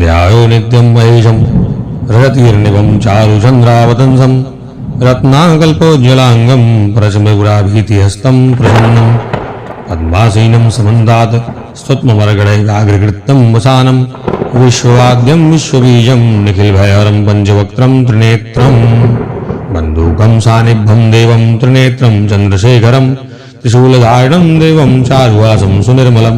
ध्यायो नित्यं महेशं रजतीर्निभं चारुचन्द्रावतंसं रत्नाकल्पोज्ज्वलाङ्गं परशमगुराभीतिहस्तं प्रसन्नं पद्मासीनं समन्तात् स्तुत्ममरगणैराग्रकृतं वसानं विश्ववाद्यं विश्वबीजं निखिलभयहरं पञ्चवक्त्रं त्रिनेत्रं बन्धूकं सानिभ्यं देवं त्रिनेत्रं चन्द्रशेखरं त्रिशूलधारणं देवं चारुहासं सुनिर्मलं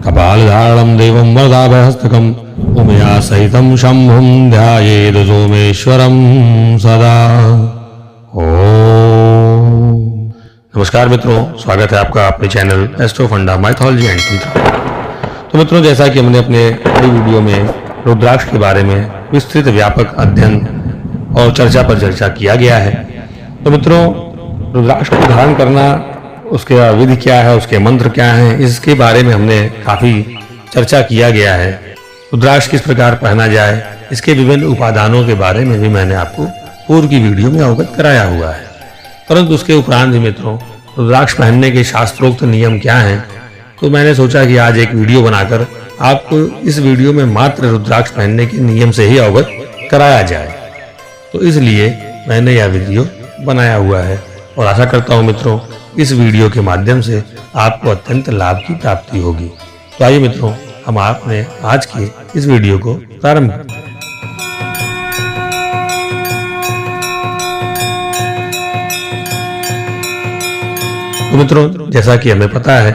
कपालधारणं देवं वरदाभयहस्तकम् उमया सहितं शम्भुं ध्यायेत् सोमेश्वरं सदा। ओम। नमस्कार मित्रों, स्वागत है आपका अपने चैनल एस्ट्रो फंडा माइथोलॉजी एंड तंत्र। तो मित्रों, जैसा कि हमने अपने नई वीडियो में रुद्राक्ष के बारे में विस्तृत व्यापक अध्ययन और चर्चा पर चर्चा किया गया है, तो मित्रों रुद्राक्ष को धारण करना, उसके विधि क्या है, उसके मंत्र क्या हैं, इसके बारे में हमने काफ़ी चर्चा किया गया है। रुद्राक्ष किस प्रकार पहना जाए, इसके विभिन्न उपादानों के बारे में भी मैंने आपको पूर्व की वीडियो में अवगत कराया हुआ है। परंतु उसके उपरांत भी मित्रों रुद्राक्ष पहनने के शास्त्रोक्त नियम क्या हैं, तो मैंने सोचा कि आज एक वीडियो बनाकर आपको इस वीडियो में मात्र रुद्राक्ष पहनने के नियम से ही अवगत कराया जाए। तो इसलिए मैंने यह वीडियो बनाया हुआ है और आशा करता हूँ मित्रों इस वीडियो के माध्यम से आपको अत्यंत लाभ की प्राप्ति होगी। तो आइए मित्रों, हम आपने आज के इस वीडियो को प्रारंभ करते हैं। तो मित्रों, जैसा कि हमें पता है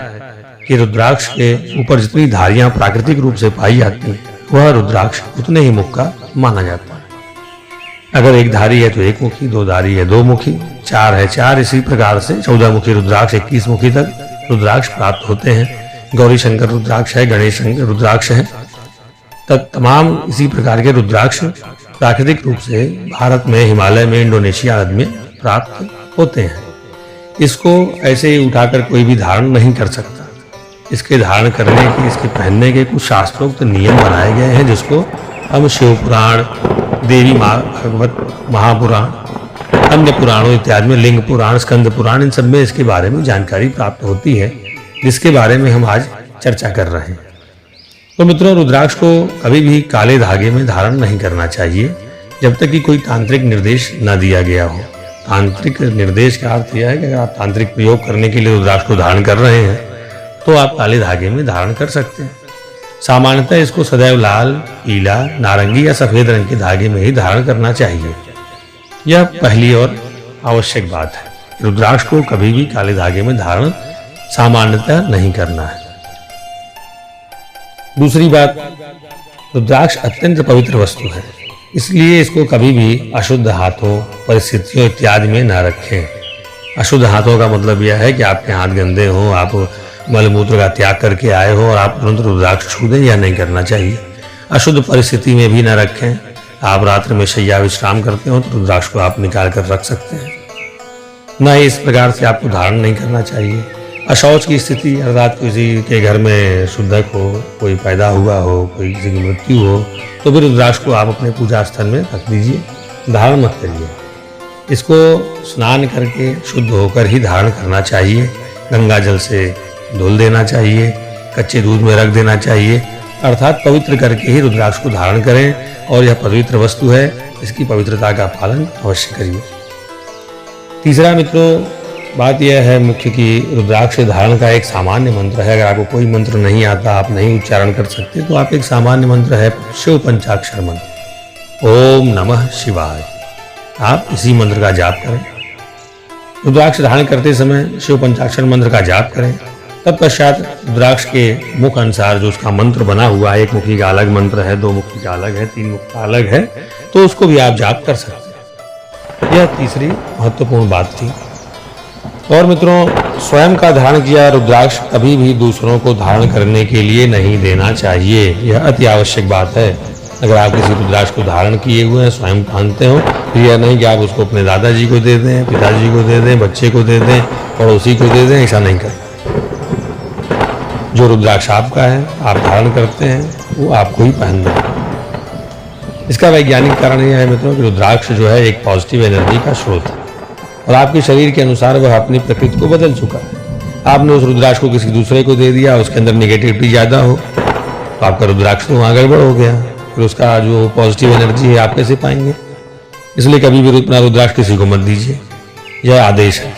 कि रुद्राक्ष के ऊपर जितनी धारियां प्राकृतिक रूप से पाई जाती हैं, वह रुद्राक्ष उतने ही मुख का माना जाता है। अगर एक धारी है तो एक मुखी, दो धारी है दो मुखी, चार है चार, इसी प्रकार से 14 मुखी रुद्राक्ष 21 मुखी तक रुद्राक्ष प्राप्त होते हैं। गौरी शंकर रुद्राक्ष है, गणेश शंकर रुद्राक्ष है, तमाम इसी प्रकार के रुद्राक्ष प्राकृतिक रूप से भारत में, हिमालय में, इंडोनेशिया आदि में प्राप्त होते हैं। इसको ऐसे ही उठाकर कोई भी धारण नहीं कर सकता। इसके धारण करने के, इसके पहनने के कुछ शास्त्रोक्त नियम बनाए गए हैं, जिसको हम शिव पुराण, देवी भागवत, महापुराण, अन्य पुराणों इत्यादि में, लिंग पुराण, स्कंद पुराण, इन सब में इसके बारे में जानकारी प्राप्त होती है, जिसके बारे में हम आज चर्चा कर रहे हैं। तो मित्रों, रुद्राक्ष को कभी भी काले धागे में धारण नहीं करना चाहिए जब तक कि कोई तांत्रिक निर्देश न दिया गया हो। तांत्रिक निर्देश का अर्थ यह है कि अगर आप तांत्रिक प्रयोग करने के लिए रुद्राक्ष को धारण कर रहे हैं तो आप काले धागे में धारण कर सकते हैं। सामान्यतः इसको सदैव लाल, पीला, नारंगी या सफेद रंग के धागे में ही धारण करना चाहिए। यह पहली और आवश्यक बात है। रुद्राक्ष को कभी भी काले धागे में धारण सामान्यतः नहीं करना है। दूसरी बात, रुद्राक्ष अत्यंत पवित्र वस्तु है, इसलिए इसको कभी भी अशुद्ध हाथों, परिस्थितियों इत्यादि में न रखें। अशुद्ध हाथों का मतलब यह है कि आपके हाथ गंदे हों, आप मलमूत्र का त्याग करके आए हो और आप तुरंत रुद्राक्ष छू दें, या नहीं करना चाहिए। अशुद्ध परिस्थिति में भी न रखें। आप रात्र में शैया विश्राम करते हो तो रुद्राक्ष को आप निकाल कर रख सकते हैं। न ही इस प्रकार से आपको धारण नहीं करना चाहिए। अशौच की स्थिति, अर्थात किसी के घर में शुद्धक हो, कोई पैदा हुआ हो, कोई किसी की मृत्यु हो, तो फिर रुद्राक्ष को आप अपने पूजा स्थल में रख दीजिए, धारण मत करिए। इसको स्नान करके शुद्ध होकर ही धारण करना चाहिए। गंगा जल से धुल देना चाहिए, कच्चे दूध में रख देना चाहिए, अर्थात पवित्र करके ही रुद्राक्ष को धारण करें। और यह पवित्र वस्तु है, इसकी पवित्रता का पालन अवश्य करिए। तीसरा मित्रों, बात यह है मुख्य कि रुद्राक्ष धारण का एक सामान्य मंत्र है। अगर आपको कोई मंत्र नहीं आता, आप नहीं उच्चारण कर सकते, तो आप एक सामान्य मंत्र है शिव पंचाक्षर मंत्र, ओम नमः शिवाय, आप इसी मंत्र का जाप करें। रुद्राक्ष धारण करते समय शिव पंचाक्षर मंत्र का जाप करें। तत्पश्चात रुद्राक्ष के मुख अनुसार जो उसका मंत्र बना हुआ है, एक मुखी का अलग मंत्र है, दो मुखी का अलग है, तीन मुख का अलग है, तो उसको भी आप जाप कर सकते हैं। यह तीसरी महत्वपूर्ण बात थी। और मित्रों, स्वयं का धारण किया रुद्राक्ष कभी भी दूसरों को धारण करने के लिए नहीं देना चाहिए। यह अति आवश्यक बात है। अगर आप किसी रुद्राक्ष को धारण किए हुए हैं, स्वयं पहनते हो, तो यह नहीं कि आप उसको अपने दादाजी को दे दें, पिताजी को दे दें, बच्चे को दे दें, पड़ोसी को दे दें, ऐसा नहीं करें। जो रुद्राक्ष आपका है, आप धारण करते हैं, वो आपको ही पहनना है। इसका वैज्ञानिक कारण यह है मित्रों कि रुद्राक्ष जो है एक पॉजिटिव एनर्जी का स्रोत है और आपके शरीर के अनुसार वह अपनी प्रकृति को बदल चुका है। आपने उस रुद्राक्ष को किसी दूसरे को दे दिया, उसके अंदर निगेटिविटी ज़्यादा हो, तो आपका रुद्राक्ष तो वहाँ गड़बड़ हो गया, फिर उसका जो पॉजिटिव एनर्जी है आप कैसे पाएंगे। इसलिए कभी भी अपना रुद्राक्ष किसी को मत दीजिए, यह आदेश है।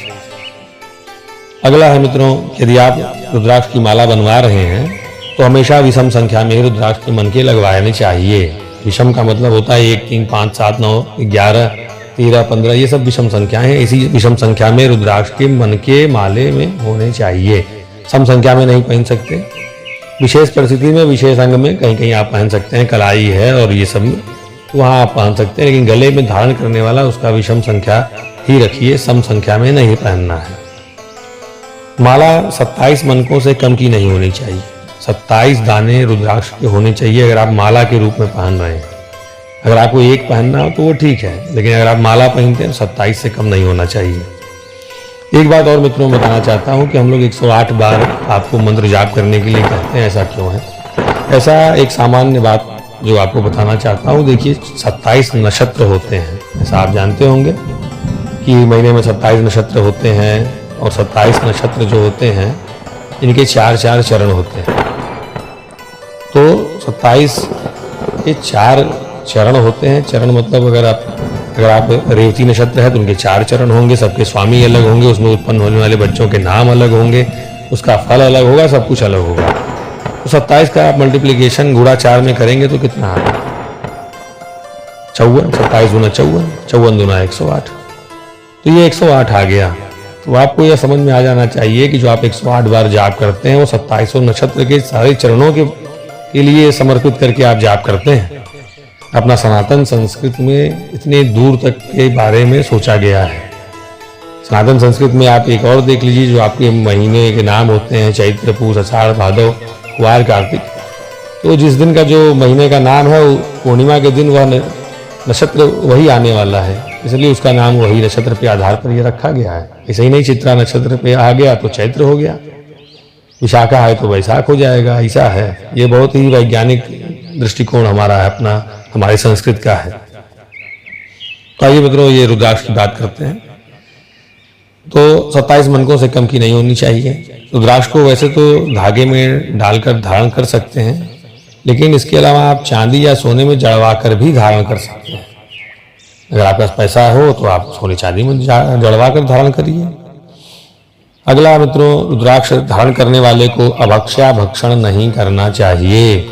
अगला है मित्रों, यदि आप रुद्राक्ष की माला बनवा रहे हैं तो हमेशा विषम संख्या में रुद्राक्ष के मनके लगवाने चाहिए। विषम का मतलब होता है 1, 3, 5, 7, 9, 11, 13, 15, ये सब विषम संख्याएं हैं। इसी विषम संख्या में रुद्राक्ष के मनके माले में होने चाहिए, सम संख्या में नहीं पहन सकते। विशेष परिस्थिति में विशेष अंग में कहीं कहीं आप पहन सकते हैं, कलाई है और ये सब वहाँ आप पहन सकते हैं, लेकिन गले में धारण करने वाला उसका विषम संख्या ही रखिए, सम संख्या में नहीं पहनना है। माला 27 मनकों से कम की नहीं होनी चाहिए। 27 दाने रुद्राक्ष के होने चाहिए अगर आप माला के रूप में पहन रहे हैं। अगर आपको एक पहनना हो तो वो ठीक है, लेकिन अगर आप माला पहनते हैं तो 27 से कम नहीं होना चाहिए। एक बात और मित्रों बताना चाहता हूँ कि हम लोग 108 बार आपको मंत्र जाप करने के लिए कहते हैं, ऐसा क्यों है? ऐसा एक सामान्य बात जो आपको बताना चाहता हूँ। देखिए 27 नक्षत्र होते हैं, ऐसा आप जानते होंगे कि महीने में 27 नक्षत्र होते हैं और 27 नक्षत्र जो होते हैं इनके 4-4 चरण होते हैं। तो 27 के 4 चरण होते हैं। चरण मतलब अगर आप रेवती नक्षत्र है तो उनके 4 चरण होंगे, सबके स्वामी अलग होंगे, उसमें उत्पन्न होने वाले बच्चों के नाम अलग होंगे, उसका फल अलग होगा, सब कुछ अलग होगा। तो 27 का आप मल्टीप्लिकेशन गुणा 4 में करेंगे तो कितना आ गया? 54, 27 गुना 54, 54 दुना 108, तो ये 108 आ गया। तो आपको यह समझ में आ जाना चाहिए कि जो आप 108 बार जाप करते हैं वो 27 नक्षत्र के सारे चरणों के लिए समर्पित करके आप जाप करते हैं। अपना सनातन संस्कृत में इतने दूर तक के बारे में सोचा गया है। सनातन संस्कृत में आप एक और देख लीजिए, जो आपके महीने के नाम होते हैं चैत्र, पूस, आषाढ़, भादव, कुवार, कार्तिक, तो जिस दिन का जो महीने का नाम है पूर्णिमा के दिन वह नक्षत्र वही आने वाला है, इसलिए उसका नाम वही नक्षत्र पे आधार पर यह रखा गया है। ऐसे ही नहीं, चित्रा नक्षत्र पे आ गया तो चैत्र हो गया, विशाखा है तो वैशाख हो जाएगा, ऐसा है। ये बहुत ही वैज्ञानिक दृष्टिकोण हमारा है, अपना हमारी संस्कृत का है। तो आइए मित्रों, ये रुद्राक्ष की बात करते हैं। तो 27 मनकों से कम की नहीं होनी चाहिए। रुद्राक्ष को वैसे तो धागे में डालकर धारण कर सकते हैं, लेकिन इसके अलावा आप चांदी या सोने में जड़वा कर भी धारण कर सकते हैं। अगर आपके पास पैसा हो तो आप सोने चांदी में जड़वा कर धारण करिए। अगला मित्रों, रुद्राक्ष धारण करने वाले को अभक्ष्या भक्षण नहीं करना चाहिए।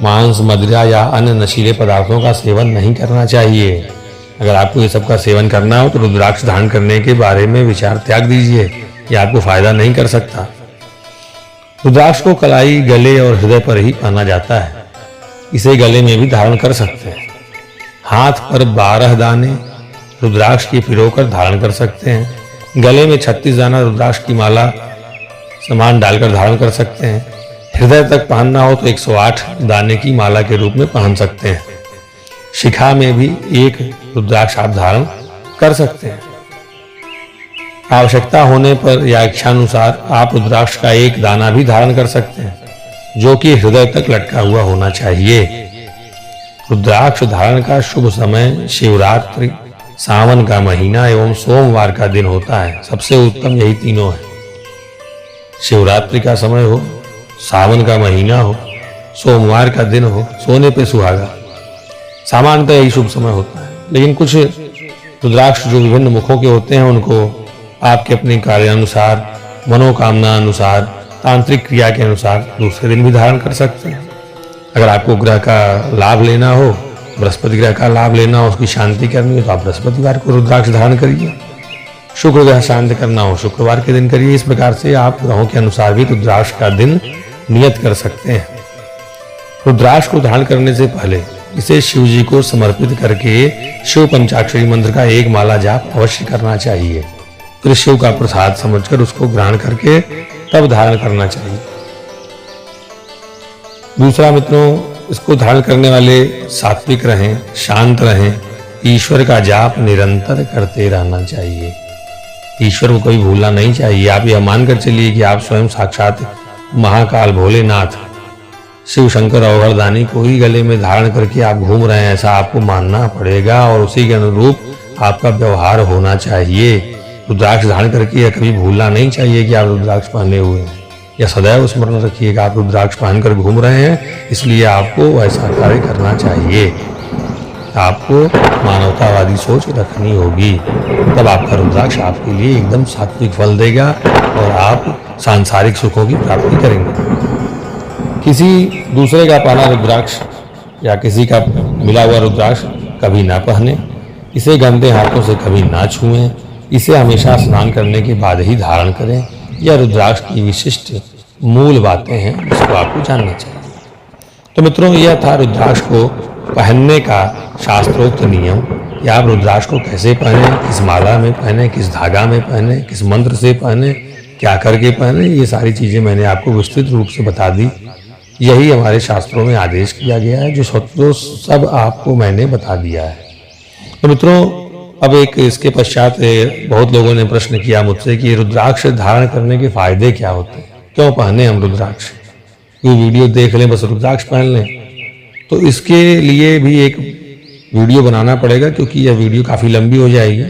मांस, मदिरा या अन्य नशीले पदार्थों का सेवन नहीं करना चाहिए। अगर आपको ये सब का सेवन करना हो तो रुद्राक्ष धारण करने के बारे में विचार त्याग दीजिए, ये आपको फायदा नहीं कर सकता। रुद्राक्ष को कलाई, गले और हृदय पर ही पहना जाता है। इसे गले में भी धारण कर सकते हैं। हाथ पर 12 दाने रुद्राक्ष की पिरोकर धारण कर सकते हैं। गले में 36 दाना रुद्राक्ष की माला सामान डालकर धारण कर सकते हैं। हृदय तक पहनना हो तो 108 दाने की माला के रूप में पहन सकते हैं। शिखा में भी एक रुद्राक्ष आप धारण कर सकते हैं। आवश्यकता होने पर या इच्छानुसार आप रुद्राक्ष का एक दाना भी धारण कर सकते हैं, जो कि हृदय तक लटका हुआ होना चाहिए। रुद्राक्ष धारण का शुभ समय शिवरात्रि, सावन का महीना एवं सोमवार का दिन होता है। सबसे उत्तम यही तीनों है। शिवरात्रि का समय हो, सावन का महीना हो, सोमवार का दिन हो, सोने पे सुहागा, सामान्यतः यही शुभ समय होता है। लेकिन कुछ रुद्राक्ष जो विभिन्न मुखों के होते हैं उनको आपके अपने कार्यानुसार, मनोकामना अनुसार, तांत्रिक क्रिया के अनुसार दूसरे दिन भी धारण कर सकते हैं। अगर आपको ग्रह का लाभ लेना हो, बृहस्पति ग्रह का लाभ लेना हो, उसकी शांति करनी हो तो आप बृहस्पतिवार को रुद्राक्ष धारण करिए। शुक्र ग्रह शांत करना हो शुक्रवार के दिन करिए। इस प्रकार से आप ग्रहों के अनुसार भी रुद्राक्ष का दिन नियत कर सकते हैं। रुद्राक्ष को धारण करने से पहले इसे शिव जी को समर्पित करके शिव पंचाक्षरी मंत्र का एक माला जाप अवश्य करना चाहिए। फिर शिव का प्रसाद समझकर उसको ग्रहण करके तब धारण करना चाहिए। दूसरा मित्रों, इसको धारण करने वाले सात्विक रहें, शांत रहें, ईश्वर का जाप निरंतर करते रहना चाहिए। ईश्वर को कभी भूलना नहीं चाहिए। आप यह मानकर चलिए कि आप स्वयं साक्षात महाकाल भोलेनाथ शिव शंकर अवघड़दानी को ही गले में धारण करके आप घूम रहे हैं, ऐसा आपको मानना पड़ेगा और उसी के अनुरूप आपका व्यवहार होना चाहिए। रुद्राक्ष धारण करके यह कभी भूलना नहीं चाहिए कि आप रुद्राक्ष पहने हुए हैं। यह सदैव स्मरण रखिएगा, आप रुद्राक्ष पहनकर घूम रहे हैं, इसलिए आपको ऐसा कार्य करना चाहिए। आपको मानवतावादी सोच रखनी होगी, तब आपका रुद्राक्ष आपके लिए एकदम सात्विक फल देगा और आप सांसारिक सुखों की प्राप्ति करेंगे। किसी दूसरे का पहना रुद्राक्ष या किसी का मिला हुआ रुद्राक्ष कभी ना पहने, इसे गंदे हाथों से कभी ना छुएं, इसे हमेशा स्नान करने के बाद ही धारण करें। यह रुद्राक्ष की विशिष्ट मूल बातें हैं जिसको आपको जानना चाहिए। तो मित्रों, यह था रुद्राक्ष को पहनने का शास्त्रोक्त नियम कि आप रुद्राक्ष को कैसे पहने, किस माला में पहने, किस धागा में पहने, किस मंत्र से पहने, क्या करके पहने। ये सारी चीज़ें मैंने आपको विस्तृत रूप से बता दी। यही हमारे शास्त्रों में आदेश किया गया है, जो सब आपको मैंने बता दिया है। तो मित्रों, अब एक इसके पश्चात बहुत लोगों ने प्रश्न किया मुझसे कि रुद्राक्ष धारण करने के फायदे क्या होते हैं, क्यों पहने हम रुद्राक्ष, कोई वीडियो देख लें बस रुद्राक्ष पहन लें। तो इसके लिए भी एक वीडियो बनाना पड़ेगा, क्योंकि यह वीडियो काफ़ी लंबी हो जाएगी।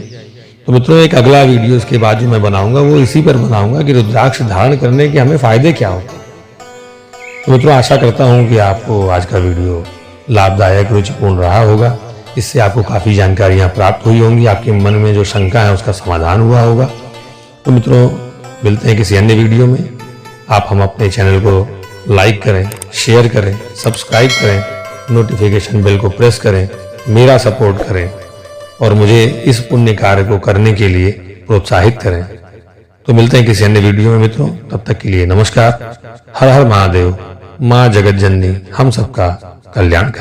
तो मित्रों, एक अगला वीडियो इसके बाद जो मैं बनाऊंगा वो इसी पर बनाऊंगा कि रुद्राक्ष धारण करने के हमें फायदे क्या होते हैं। तो मित्रों, आशा करता हूँ कि आपको आज का वीडियो लाभदायक, रुचिपूर्ण रहा होगा। इससे आपको काफ़ी जानकारियाँ प्राप्त हुई होंगी, आपके मन में जो शंका है उसका समाधान हुआ होगा। तो मित्रों, मिलते हैं किसी अन्य वीडियो में। आप हम अपने चैनल को लाइक करें, शेयर करें, सब्सक्राइब करें, नोटिफिकेशन बेल को प्रेस करें, मेरा सपोर्ट करें और मुझे इस पुण्य कार्य को करने के लिए प्रोत्साहित करें। तो मिलते हैं किसी अन्य वीडियो में मित्रों, तब तक के लिए नमस्कार। हर हर महादेव। माँ जगत जननी हम सबका कल्याण करें।